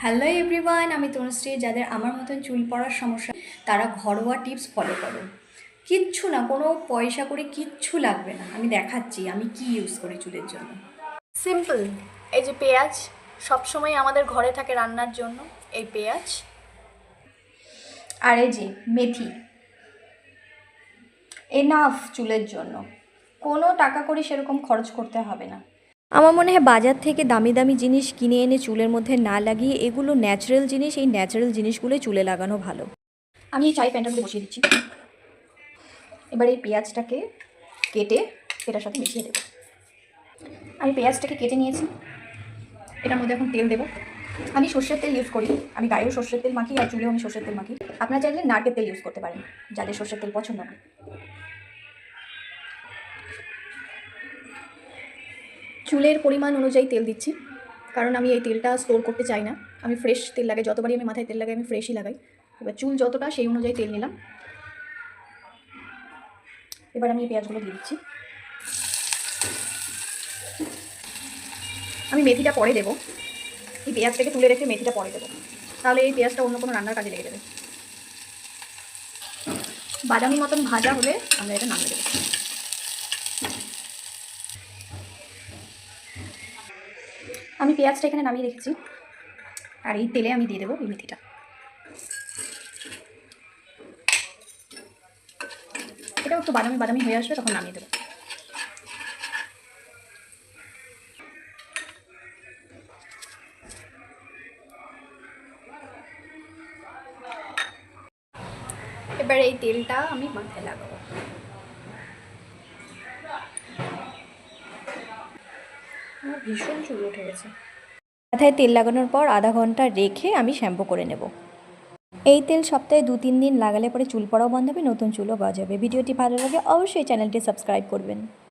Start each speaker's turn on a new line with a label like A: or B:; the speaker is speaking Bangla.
A: হ্যালো এভরিওয়ান, আমি তনুশ্রী। যাদের আমার মতন চুল পড়ার সমস্যা তারা ঘরোয়া টিপস ফলো করো। কিচ্ছু না, কোনো পয়সা করে কিচ্ছু লাগবে না। আমি দেখাচ্ছি আমি কি ইউজ করি চুলের জন্য।
B: সিম্পল। এই যে পেঁয়াজ সবসময় আমাদের ঘরে থাকে রান্নার জন্য, এই পেঁয়াজ।
A: আর এই যে মেথি, এনাফ চুলের জন্য। কোনো টাকা করে সেরকম খরচ করতে হবে না।
C: আমার মনে হয় বাজার থেকে দামি দামি জিনিস কিনে এনে চুলের মধ্যে না লাগিয়ে এগুলো ন্যাচারাল জিনিস, এই ন্যাচারাল জিনিসগুলোই চুলে লাগানো ভালো।
A: আমি এই চাই প্যানটাকে বসিয়ে দিচ্ছি। এবার এই পেঁয়াজটাকে কেটে এটার সাথে মিশিয়ে দেবো। আমি পেঁয়াজটাকে কেটে নিয়েছি, এটার মধ্যে এখন তেল দেবো। আমি সর্ষের তেল ইউজ করি, আমি গায়েও সর্ষের তেল মাখি আর চুলেও আমি সর্ষের তেল মাখি। আপনারা চাইলে নারকেল তেল ইউজ করতে পারেন যাদের সর্ষের তেল পছন্দ না। চুলের পরিমাণ অনুযায়ী তেল দিচ্ছি, কারণ আমি এই তেলটা স্টোর করতে চাই না। আমি ফ্রেশ তেল লাগাই, যতবারই আমি মাথায় তেল লাগাই আমি ফ্রেশই লাগাই। এবার চুল যতটা সেই অনুযায়ী তেল নিলাম। এবার আমি এই পেঁয়াজগুলো দিয়ে দিচ্ছি। আমি মেথিটা পরে দেবো, এই পেঁয়াজটাকে তুলে রেখে মেথিটা পরে দেবো, তাহলে এই পেঁয়াজটা অন্য কোনো রান্নার কাজে লেগে যাবে। বাদামি মতন ভাজা হলে আমরা এটা নামিয়ে দেবো। আমি পেঁয়াজটা এখানে নামিয়ে রেখেছি, আর এই তেলে আমি দিয়ে দেবো এই মেথিটা। এটাও একটু বাদামি বাদামি হয়ে আসবে, তখন নামিয়ে দেবো। এবার এই তেলটা আমি মাথায় লাগাবো। আমার ভীষণ চুল উঠে গেছে।
C: মাথায় তেল লাগানোর পর আধা ঘন্টা রেখে আমি শ্যাম্পু করে নেব। এই তেল সপ্তাহে 2-3 দিন লাগালে পরে চুল পড়াও বন্ধ হবে, নতুন চুলও গজাবে। ভিডিওটি ভালো লাগে অবশ্যই চ্যানেলটি সাবস্ক্রাইব করবেন।